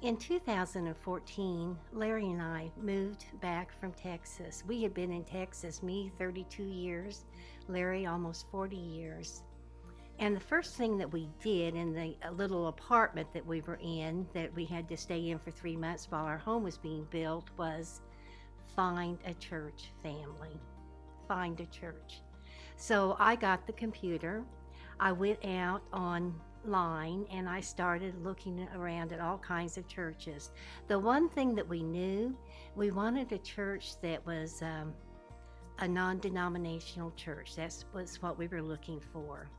In 2014, Larry and I moved back from Texas. We had been in Texas, me 32 years, Larry almost 40 years. And the first thing that we did in the little apartment that we were in, that we had to stay in for 3 months while our home was being built, was find a church family. Find a church. So I got the computer. I went out online and I started looking around at all kinds of churches. The one thing that we knew, we wanted a church that was a non denominational church. That was what we were looking for.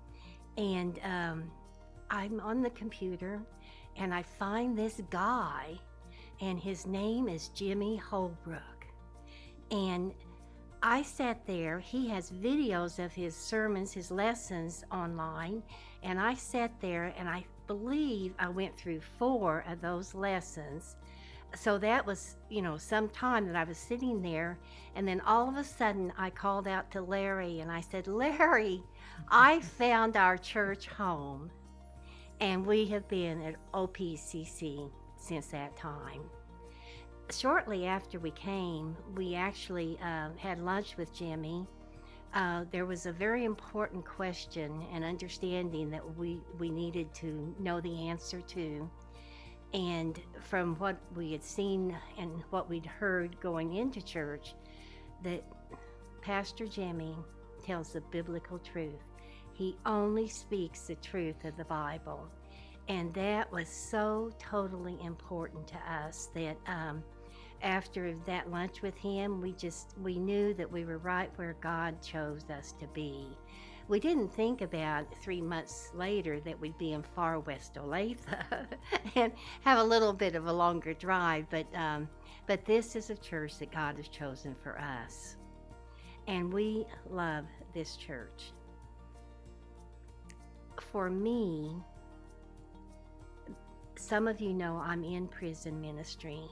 And I'm on the computer and I find this guy, and his name is Jimmy Holbrook. And I sat there. He has videos of his sermons, his lessons online, and I sat there and I believe I went through 4 of those lessons. So that was, some time that I was sitting there, and then all of a sudden I called out to Larry and I said, Larry, I found our church home, and we have been at OPCC since that time. Shortly after we came, we actually had lunch with Jimmy. There was a very important question and understanding that we needed to know the answer to. And from what we had seen and what we'd heard going into church, that Pastor Jimmy tells the biblical truth. He only speaks the truth of the Bible. And that was so totally important to us that after that lunch with him, we knew that we were right where God chose us to be. We didn't think about 3 months later that we'd be in far west Olathe and have a little bit of a longer drive, but this is a church that God has chosen for us. And we love this church. For me, some of you know I'm in prison ministry.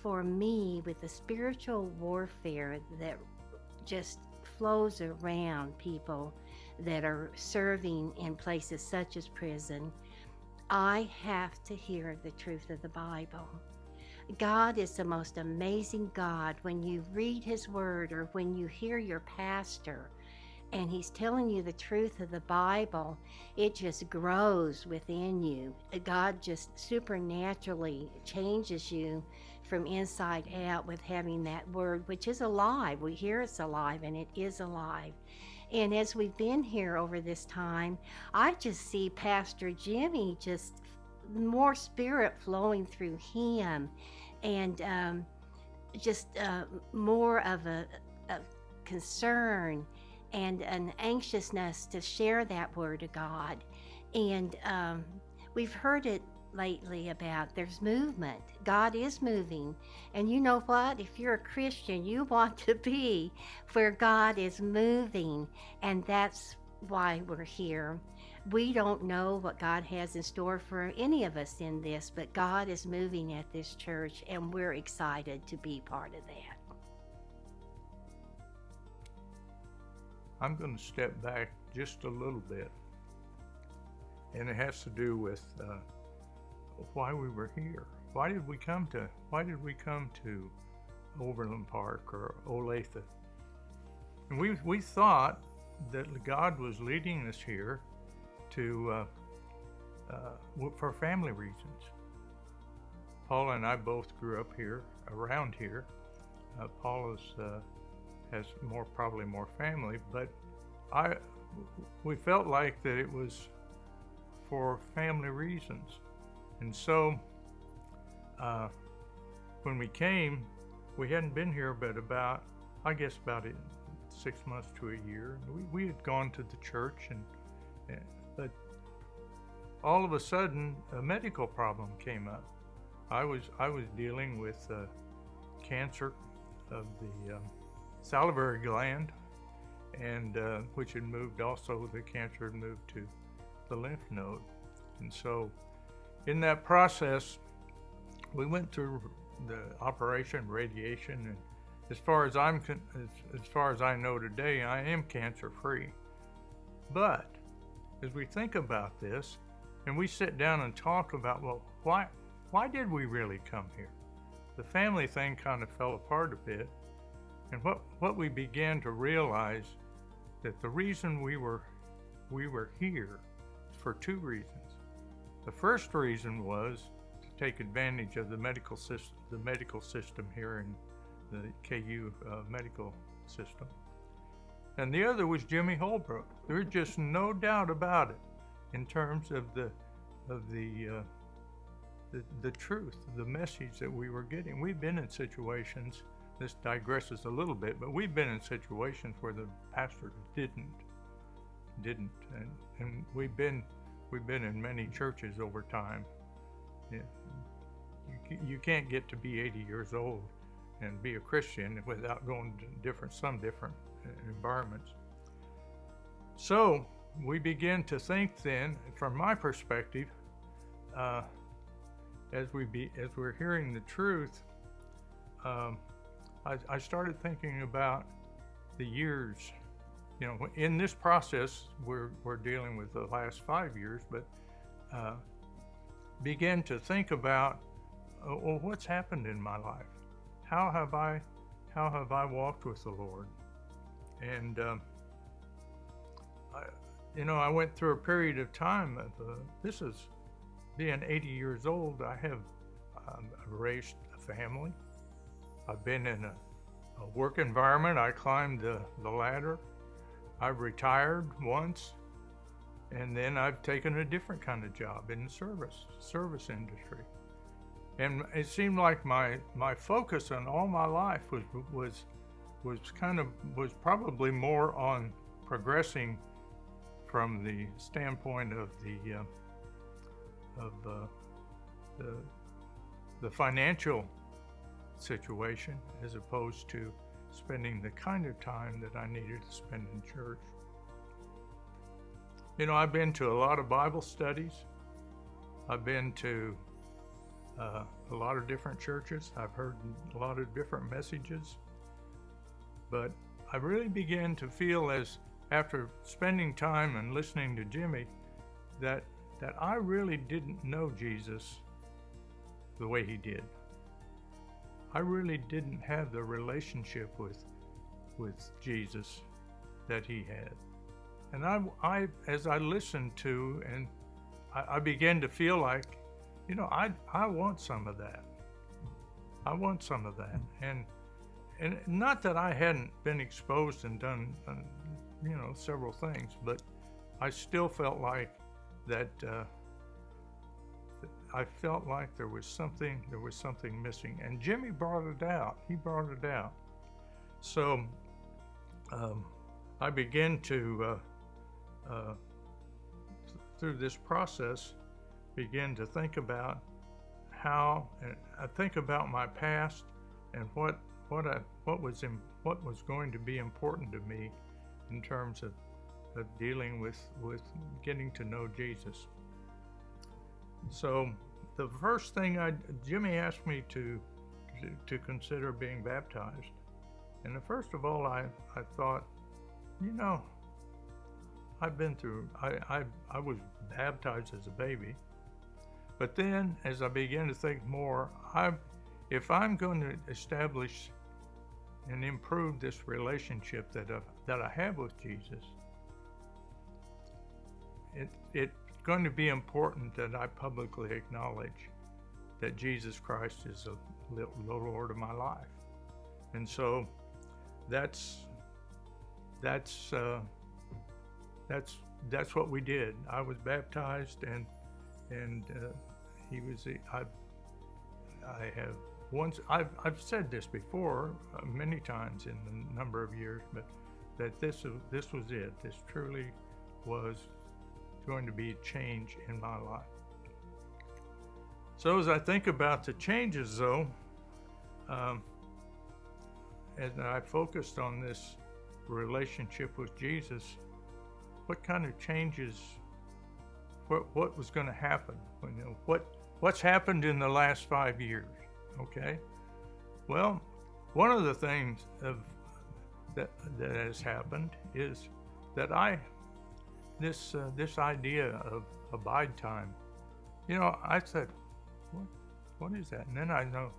For me, with the spiritual warfare that just flows around people that are serving in places such as prison, I have to hear the truth of the Bible. God is the most amazing God. When you read His Word, or when you hear your pastor and he's telling you the truth of the Bible, it just grows within you. God just supernaturally changes you from inside out with having that word, which is alive. We hear it's alive, and it is alive. And as we've been here over this time, I just see Pastor Jimmy, just more spirit flowing through him, and just more of a concern and an anxiousness to share that word of God. And we've heard it lately about there's movement. God is moving. And you know what? If you're a Christian, you want to be where God is moving. And that's why we're here. We don't know what God has in store for any of us in this, but God is moving at this church, and we're excited to be part of that. I'm going to step back just a little bit, and it has to do with why we were here. Why did we come to Overland Park or Olathe? And we thought that God was leading us here to for family reasons. Paula and I both grew up here, around here. Paula's has probably more family, but we felt like that it was for family reasons. And so when we came, we hadn't been here but about 6 months to a year. We had gone to the church, but all of a sudden a medical problem came up. I was dealing with cancer of the salivary gland, and which had moved, also the cancer had moved to the lymph node. And so in that process, we went through the operation, radiation, and as far as I know today, I am cancer free. But as we think about this and we sit down and talk about, well, why did we really come here? The family thing kind of fell apart a bit, and what we began to realize that the reason we were here for two reasons. The first reason was to take advantage of the medical system here in the KU medical system, and the other was Jimmy Holbrook. There's just no doubt about it in terms of the truth, the message that we were getting. We've been in situations, this digresses a little bit, but we've been in situations where the pastor didn't, and we've been in many churches over time. You can't get to be 80 years old and be a Christian without going to some different environments. So we begin to think then, from my perspective, as we're hearing the truth, I started thinking about the years. You know, in this process, we're dealing with the last 5 years, but began to think about, well, what's happened in my life? How have I walked with the Lord? And I went through a period of time of this is being 80 years old. I've raised a family. I've been in a work environment. I climbed the ladder. I've retired once, and then I've taken a different kind of job in the service industry. And it seemed like my focus on all my life was probably more on progressing from the standpoint of the financial situation, as opposed to spending the kind of time that I needed to spend in church. You know, I've been to a lot of Bible studies. I've been to a lot of different churches. I've heard a lot of different messages. But I really began to feel, as after spending time and listening to Jimmy, that I really didn't know Jesus the way he did. I really didn't have the relationship with Jesus that he had. And I as I listened to, and I began to feel like, I want some of that. I want some of that. And not that I hadn't been exposed and done, several things, but I still felt like that. I felt like there was something missing, and Jimmy brought it out. He brought it out. So I began to, through this process, begin to think about how, and I think about my past and what was going to be important to me in terms of dealing with getting to know Jesus. So the first thing Jimmy asked me to consider being baptized. And first of all, I thought, I've been through, I was baptized as a baby. But then as I began to think more, if I'm going to establish and improve this relationship that I have with Jesus, it's going to be important that I publicly acknowledge that Jesus Christ is the Lord of my life. And so that's what we did. I was baptized, and he was. I've said this before many times in a number of years, but that this was it. This truly was going to be a change in my life. So as I think about the changes, though, as I focused on this relationship with Jesus, what kind of changes? What was going to happen? What's happened in the last 5 years? Okay. Well, one of the things that has happened is that this idea of abide time. I said, what is that? And then I know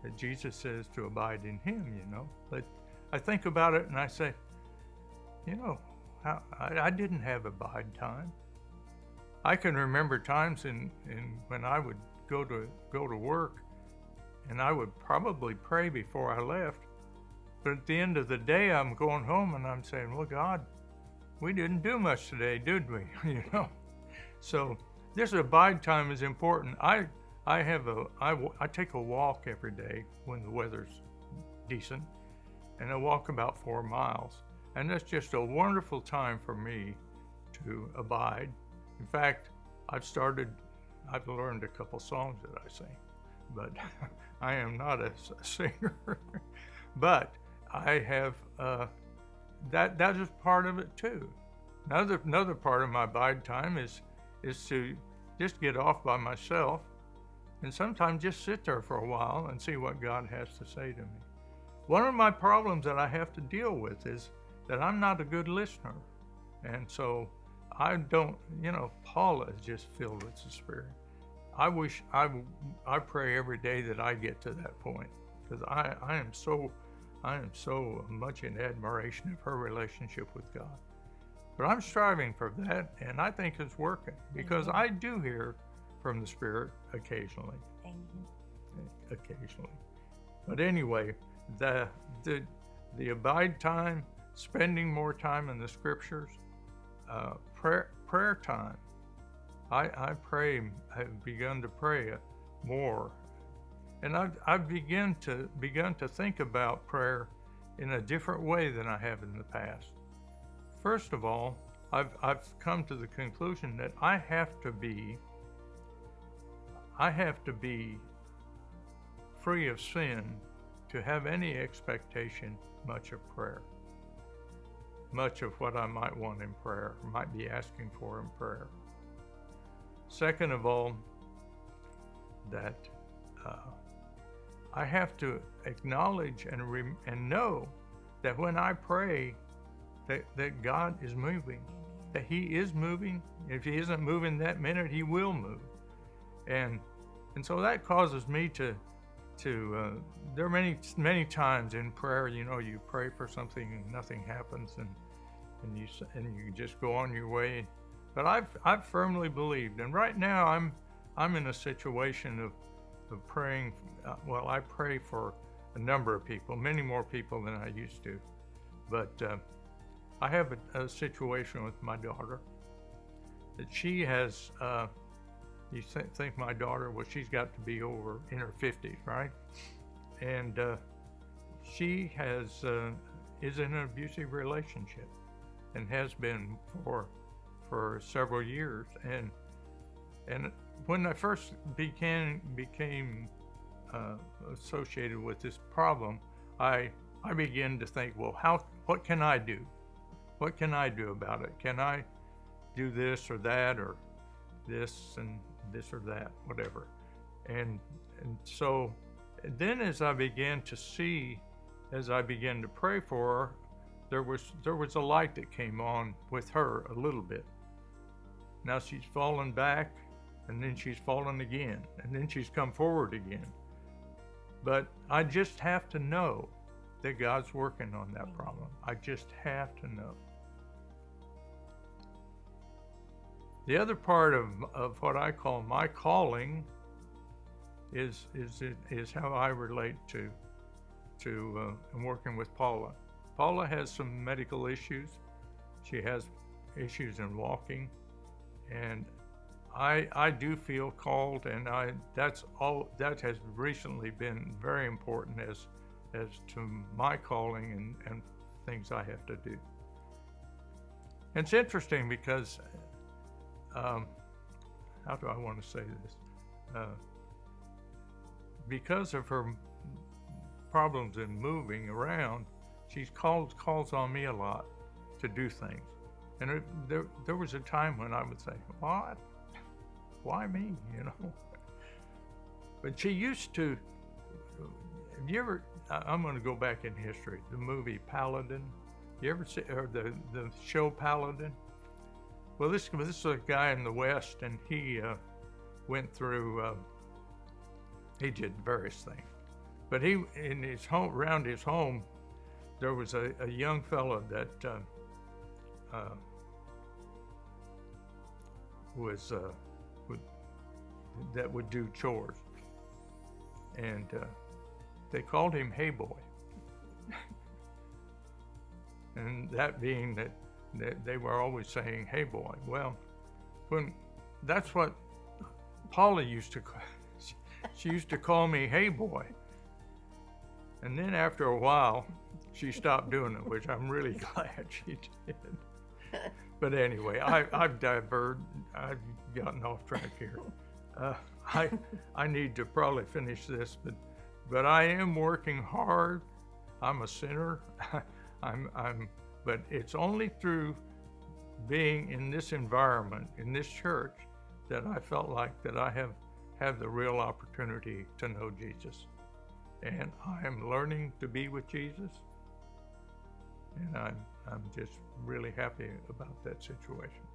that Jesus says to abide in him, you know. But I think about it and I say, you know, I didn't have abide time. I can remember times in when I would go to work, and I would probably pray before I left. But at the end of the day, I'm going home and I'm saying, well, God, we didn't do much today, did we? You know. So this abide time is important. I take a walk every day when the weather's decent, and I walk about 4 miles. And that's just a wonderful time for me to abide. In fact, I've learned a couple songs that I sing, but I am not a singer. But I have, that is part of it too. Another part of my abide time is to just get off by myself and sometimes just sit there for a while and see what God has to say to me. One of my problems that I have to deal with is that I'm not a good listener. And so I don't, you know, Paula is just filled with the Spirit. I wish I pray every day that I get to that point, because I am so much in admiration of her relationship with God. But I'm striving for that, and I think it's working, because I do hear from the Spirit occasionally. Occasionally. But anyway, the abide time, spending more time in the scriptures, prayer time. I've begun to pray more, and I've begun to think about prayer in a different way than I have in the past. First of all, I've come to the conclusion that I have to be free of sin to have any expectation much of prayer, much of what I might want in prayer, might be asking for in prayer. Second of all, that I have to acknowledge and know that when I pray, that God is moving, that He is moving. If He isn't moving that minute, He will move. And so that causes me to there are many times in prayer, you know, you pray for something and nothing happens, and you just go on your way. But I've firmly believed, and right now I'm in a situation of praying. Well, I pray for a number of people, many more people than I used to. But I have a situation with my daughter that she has. You think my daughter? Well, she's got to be over in her 50s, right? And she is in an abusive relationship, and has been for several years. And when I first became associated with this problem, I began to think, well, what can I do? What can I do about it? Can I do this or that, or this and this or that, whatever? And so then, as I began to see, as I began to pray for her, there was a light that came on with her a little bit. Now she's fallen back, and then she's fallen again, and then she's come forward again. But I just have to know that God's working on that problem. I just have to know. The other part of what I call my calling is how I relate to working with Paula. Paula has some medical issues. She has issues in walking, and I do feel called, and that has recently been very important as to my calling and things I have to do. It's interesting because how do I want to say this? Because of her problems in moving around, she calls on me a lot to do things. And there was a time when I would say, what? Why me, you know? But she used to, have you ever, I'm going to go back in history, the movie Paladin. You ever see, or the show Paladin? Well, this is a guy in the West, and he went through He did various things. But he, in his home, around his home, there was a young fellow that was that would do chores, and they called him Hey Boy, and that being that they were always saying Hey Boy. Well, when that's what Paula used to call, she used to call me Hey Boy, and then after a while she stopped doing it, which I'm really glad she did. But anyway, I've gotten off track here. I need to probably finish this, but I am working hard. I'm a sinner. But it's only through being in this environment, in this church, that I felt like that I have the real opportunity to know Jesus. And I am learning to be with Jesus. And I'm just really happy about that situation.